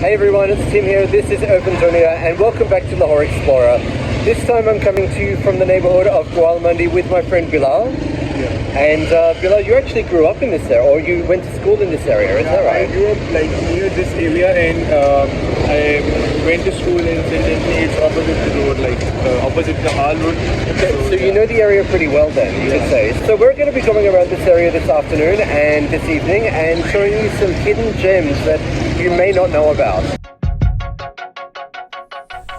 Hey everyone, it's Tim here. This is Urban Dunia and welcome back to Lahore Explorer. This time I'm coming to you from the neighborhood of Gawalmandi with my friend Bilal. And Bilal, you actually grew up in this area, or you went to school in this area, is that right? I grew up near this area, and I went to school in it's opposite the road, opposite the Hall Road. Okay, so you know the area pretty well then, you could say. So we're going to be going around this area this afternoon and this evening and showing you some hidden gems that you may not know about.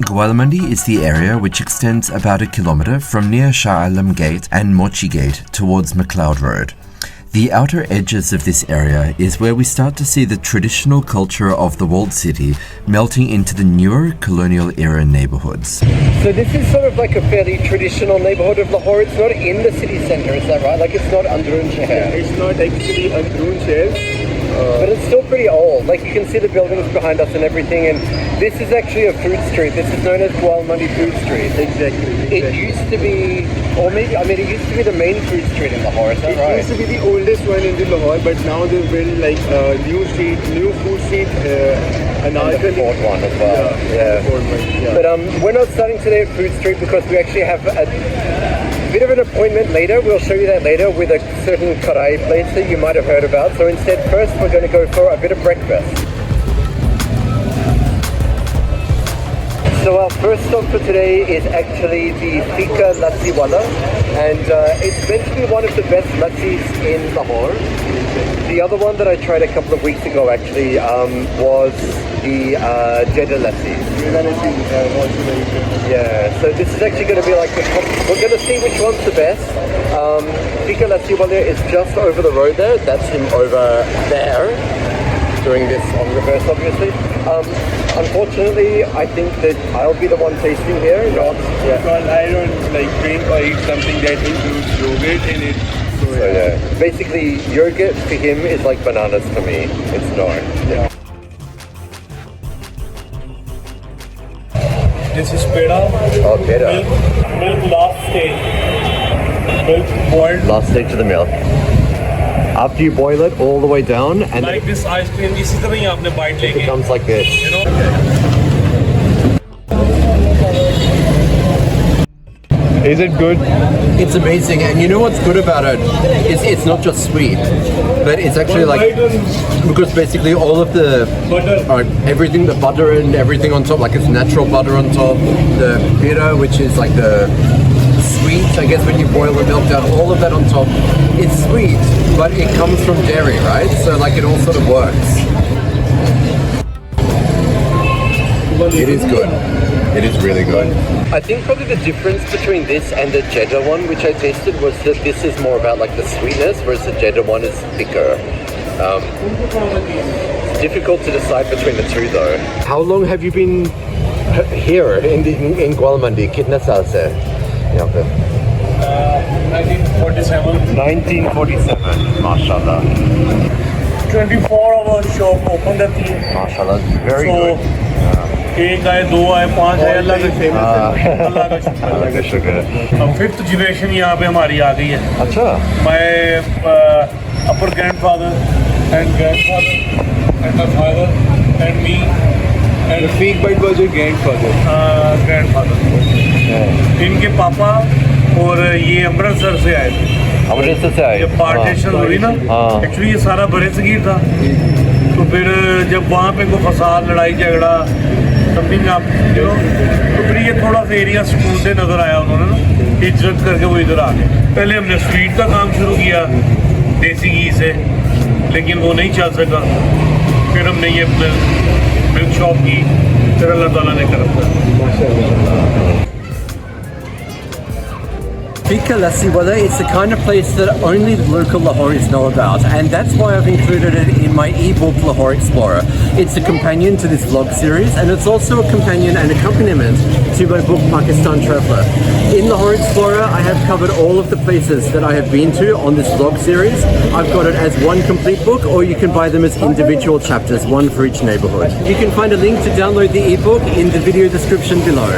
Gwalmandi is the area which extends about 1 kilometre from near Shah Alam Gate and Mochi Gate towards Abbott Road. The outer edges of this area is where we start to see the traditional culture of the walled city melting into the newer colonial era neighbourhoods. So this is sort of like a fairly traditional neighbourhood of Lahore. It's not in the city centre, is that right? Like it's not Androon Shahar. It's not actually Androon Shahar. But it's still pretty old. Like you can see the buildings behind us and everything, and this is actually a food street. This is known as Gawalmandi Food Street. Exactly. It used to be, or maybe, it used to be the main food street in Lahore, is that right? It used to be the oldest one in the Lahore, but now they built new food street, and the fourth one as well. Yeah. The fourth one, yeah. But we're not starting today at Food Street because we actually have a bit of an appointment later. We'll show you that later with a certain Karahi place that you might have heard about. So instead, first we're going to go for a bit of breakfast. So our first stop for today is actually the Fika Lassi Wala, and it's meant to be one of the best lassis in Lahore. The other one that I tried a couple of weeks ago actually was the Jeddah Lassi. Yeah, so this is actually going to be like we're going to see which one's the best. Fika Lassi Wala is just over the road there. That's him over there. Doing this on reverse, obviously. Unfortunately, I think that I'll be the one tasting here. Because I don't drink or eat something that includes yogurt in it. So yeah, basically yogurt for him is like bananas for me. It's no. Yeah. This is peda. Oh, peda. Milk last stage. Milk boiled. Last stage of the milk. After you boil it all the way down, and like this ice cream, this is the way you have to bite it becomes like this. You know? Is it good? It's amazing, and you know what's good about it? It's not just sweet, but it's actually because basically all of the butter, everything, the butter and everything on top, like it's natural butter on top, the pita, which is like the sweet, I guess when you boil the milk down, all of that on top. It's sweet, but it comes from dairy, right? So it all sort of works. It is good. It is really good. I think probably the difference between this and the Jeddah one, which I tasted, was that this is more about the sweetness, whereas the Jeddah one is thicker. It's difficult to decide between the two though. How long have you been here in Gwalmandi? Kitna saal se? 1947. 1947, mashallah. 24-hour shop open the thing. Mashallah, very good. एक आए, दो आए, पाँच आए, अल्लाह का शुक्र। अब 5th generation यहाँ पे हमारी आ गई है। अच्छा। My upper grandfather and grandfather and my father and me and The fake bite was your grandfather. grandfather. इनके पापा और ये अमृतसर से आए थे। अमृतसर से आए। जब पार्टीशन हुई ना, एक्चुअली ये सारा बड़े सगीर था। तो फिर जब वहाँ पे कोई फसाद, लड़ाई झगड़ा, समथिंग आप तो फिर ये थोड़ा सा एरिया स्कूल से नजर आया उन्होंने ना, इज्जत करके वो इधर आ गए। पहले हमने स्वीट का काम शुरू किया देसी घी से, लेकिन वो नहीं चल सका। फिर हमने ये मिल्क शॉप की, फिर अल्लाह ताला ने करम किया। Fika Lassi Wala, it's the kind of place that only local Lahoris know about, and that's why I've included it in my ebook Lahore Explorer. It's a companion to this vlog series, and it's also a companion and accompaniment to my book Pakistan Traveller. In Lahore Explorer, I have covered all of the places that I have been to on this vlog series. I've got it as one complete book, or you can buy them as individual chapters, one for each neighbourhood. You can find a link to download the ebook in the video description below.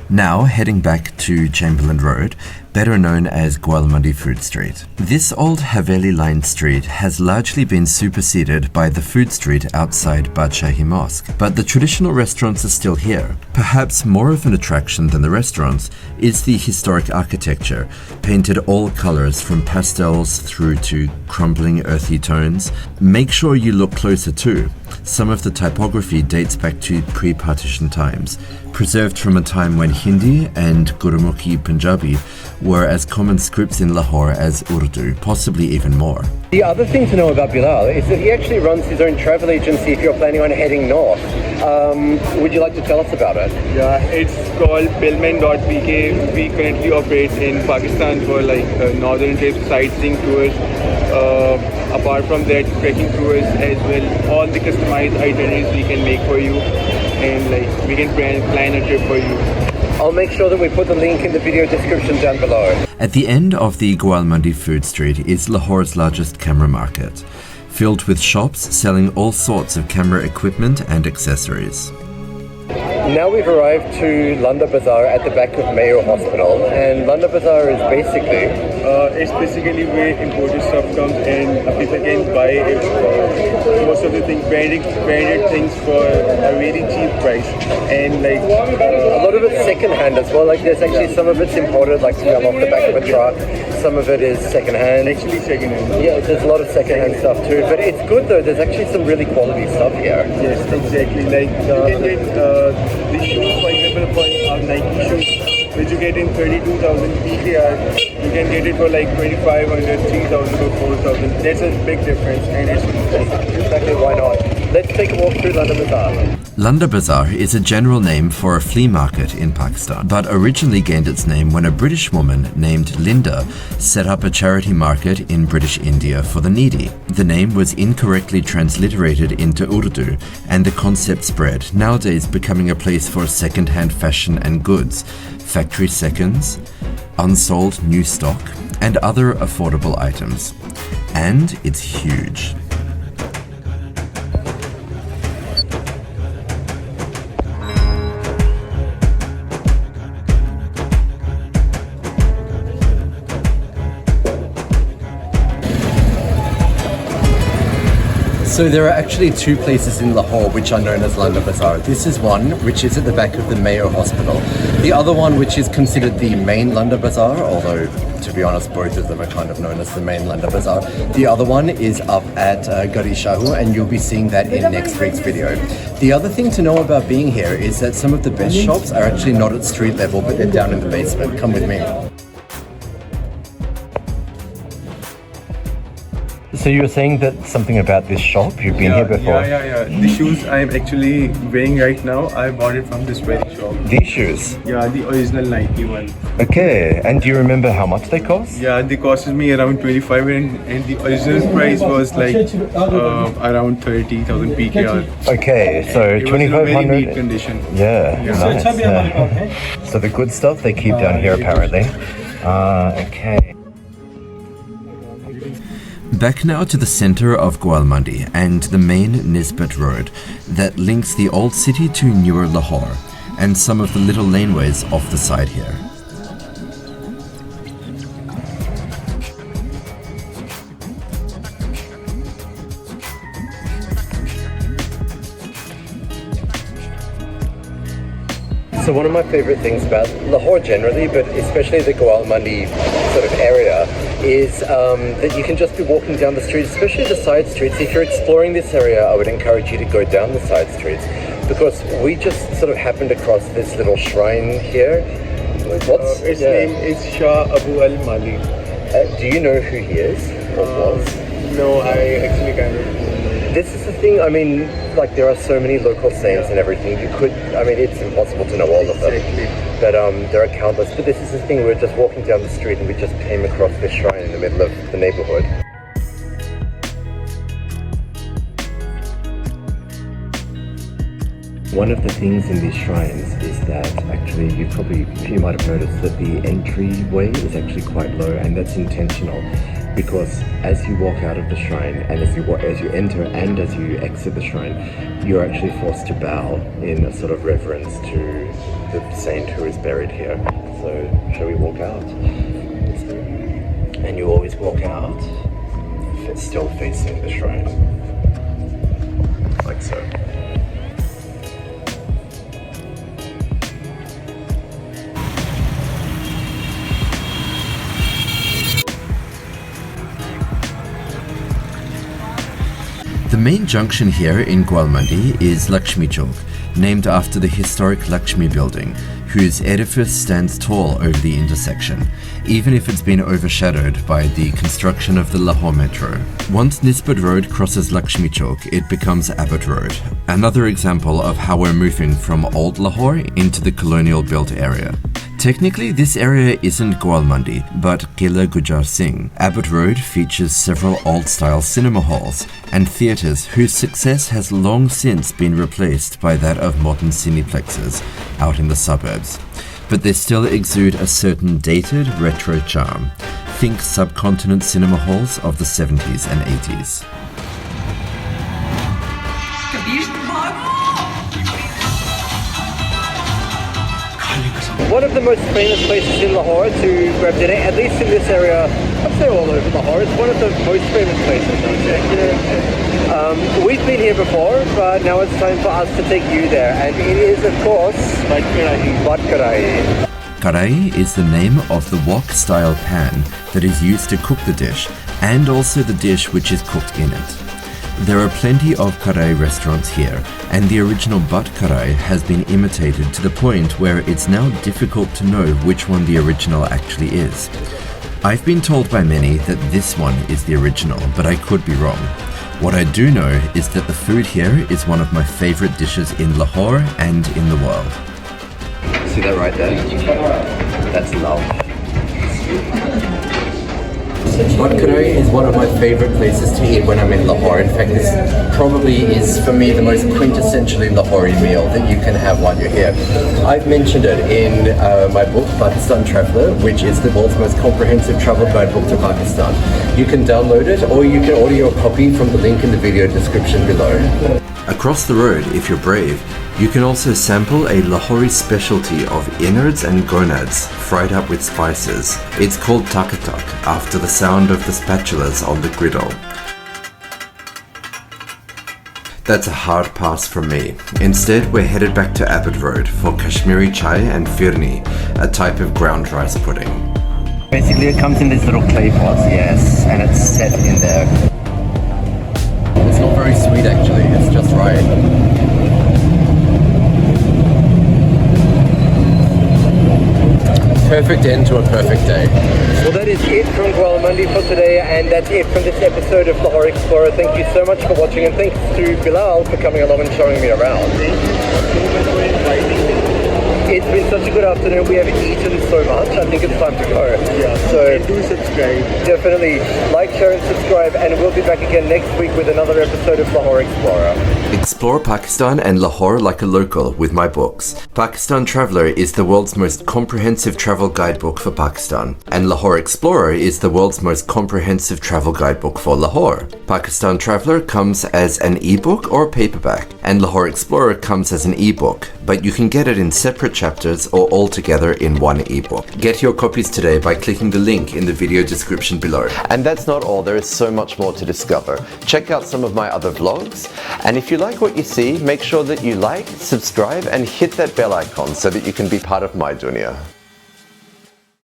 Now heading back to Chamberlain Road, better known as Gwalmandi Food Street. This old Haveli-lined street has largely been superseded by the food street outside Badshahi Mosque, but the traditional restaurants are still here. Perhaps more of an attraction than the restaurants is the historic architecture, painted all colors from pastels through to crumbling earthy tones. Make sure you look closer too. Some of the typography dates back to pre-partition times, preserved from a time when Hindi and Gurumukhi Punjabi were as common scripts in Lahore as Urdu, possibly even more. The other thing to know about Bilal is that he actually runs his own travel agency if you're planning on heading north. Would you like to tell us about it? Yeah, it's called Billman.pk. We currently operate in Pakistan for like northern trips, sightseeing tours. Apart from that, trekking tours as well. All the customized itineraries we can make for you, and like we can plan a trip for you. I'll make sure that we put the link in the video description down below. At the end of the Gawalmandi food street is Lahore's largest camera market, filled with shops selling all sorts of camera equipment and accessories. Now we've arrived to Londa Bazar at the back of Mayo Hospital, and Londa Bazar is basically it's basically where imported stuff comes and people can buy most of the things, branded things for a very cheap price, and like a lot of it's second-hand as well. Like there's actually some of it's imported, like from off the back of a truck. Some of it is second-hand. actually second-hand. Yeah, there's a lot of second-hand stuff too. But it's good though. There's actually some really quality stuff here. Yes, exactly. Like you can get the shoes, for example, for Nike shoes, which you get in 32,000 PKR, you can get it for like 2,500, 3,000 or 4,000. That's a big difference, and it's Exactly, why not? Let's take a walk through Londa Bazar. Londa Bazar is a general name for a flea market in Pakistan, but originally gained its name when a British woman named Linda set up a charity market in British India for the needy. The name was incorrectly transliterated into Urdu, and the concept spread, nowadays becoming a place for second-hand fashion and goods, factory seconds, unsold new stock, and other affordable items. And it's huge. So there are actually two places in Lahore which are known as Londa Bazar. This is one which is at the back of the Mayo Hospital. The other one, which is considered the main Londa Bazar, although to be honest both of them are kind of known as the main Londa Bazar. The other one is up at Gari Shahu, and you'll be seeing that in next week's video. The other thing to know about being here is that some of the best shops are actually not at street level, but they're down in the basement. Come with me. So you were saying that something about this shop? You've been here before? Yeah. The shoes I'm actually wearing right now, I bought it from this very shop. These shoes? Yeah, the original Nike one. Okay, and do you remember how much they cost? Yeah, they costed me around 25, and the original price was like around 30,000 PKR. Okay, so it was in a very 2,500. neat condition. Yeah, nice. Yeah. So the good stuff they keep down here apparently. Okay. Back now to the center of Gwalmandi and the main Nisbat Road that links the old city to newer Lahore, and some of the little laneways off the side here. So one of my favorite things about Lahore generally, but especially the Gawalmandi sort of area, is that you can just be walking down the streets, especially the side streets. If you're exploring this area, I would encourage you to go down the side streets, because we just sort of happened across this little shrine here. His name is Shah Abu Al Mali. Do you know who he is or was? No, I actually kind of. This is the thing, I mean, like there are so many local sayings and everything. It's impossible to know all of them. Exactly. But there are countless. But this is the thing, we were just walking down the street and we just came across this shrine in the middle of the neighborhood. One of the things in these shrines is that actually you might have noticed that the entryway is actually quite low, and that's intentional, because as you walk out of the shrine and as you enter and as you exit the shrine, you're actually forced to bow in a sort of reverence to the saint who is buried here. So shall we walk out? And you always walk out still facing the shrine, like so. The main junction here in Gwalmandi is Lakshmi Chowk, named after the historic Lakshmi building, whose edifice stands tall over the intersection, even if it's been overshadowed by the construction of the Lahore Metro. Once Abbott Road crosses Lakshmi Chowk, it becomes Abbott Road, another example of how we're moving from old Lahore into the colonial built area. Technically, this area isn't Gawalmandi, but Qila Gujar Singh. Abbott Road features several old-style cinema halls and theatres whose success has long since been replaced by that of modern cineplexes out in the suburbs. But they still exude a certain dated, retro charm. Think subcontinent cinema halls of the 70s and 80s. One of the most famous places in Lahore to grab dinner, at least in this area, I'd say all over Lahore, it's one of the most famous places, I'd say. We've been here before, but now it's time for us to take you there, and it is, of course, Karahi. Karahi is the name of the wok-style pan that is used to cook the dish, and also the dish which is cooked in it. There are plenty of Karahi restaurants here, and the original Butt Karahi has been imitated to the point where it's now difficult to know which one the original actually is. I've been told by many that this one is the original, but I could be wrong. What I do know is that the food here is one of my favorite dishes in Lahore and in the world. See that right there? That's love. Butt Karahi is one of my favorite places to eat when I'm in Lahore. In fact, this probably is, for me, the most quintessentially Lahori meal that you can have while you're here. I've mentioned it in my book, Pakistan Traveller, which is the world's most comprehensive travel guidebook to Pakistan. You can download it, or you can order your copy from the link in the video description below. Across the road, if you're brave, you can also sample a Lahori specialty of innards and gonads fried up with spices. It's called takatak, after the sound of the spatulas on the griddle. That's a hard pass from me. Instead, we're headed back to Abbott Road for Kashmiri chai and firni, a type of ground rice pudding. Basically, it comes in these little clay pots, yes, and it's set in there. It's not very sweet, actually. It's just right. Perfect end to a perfect day. Well, that is it from Gawalmandi for today, and that's it from this episode of Lahore Explorer. Thank you so much for watching, and thanks to Bilal for coming along and showing me around. It's been such a good afternoon. We have eaten so much. I think it's time to go. Yeah. So do subscribe. Definitely like, share, and subscribe, and we'll be back again next week with another episode of Lahore Explorer. Explore Pakistan and Lahore like a local with my books. Pakistan Traveller is the world's most comprehensive travel guidebook for Pakistan, and Lahore Explorer is the world's most comprehensive travel guidebook for Lahore. Pakistan Traveller comes as an ebook or paperback, and Lahore Explorer comes as an ebook, but you can get it in separate chapters or all together in one ebook. Get your copies today by clicking the link in the video description below. And that's not all, there is so much more to discover. Check out some of my other vlogs, and if you like what you see, make sure that you like, subscribe, and hit that bell icon so that you can be part of my dunya.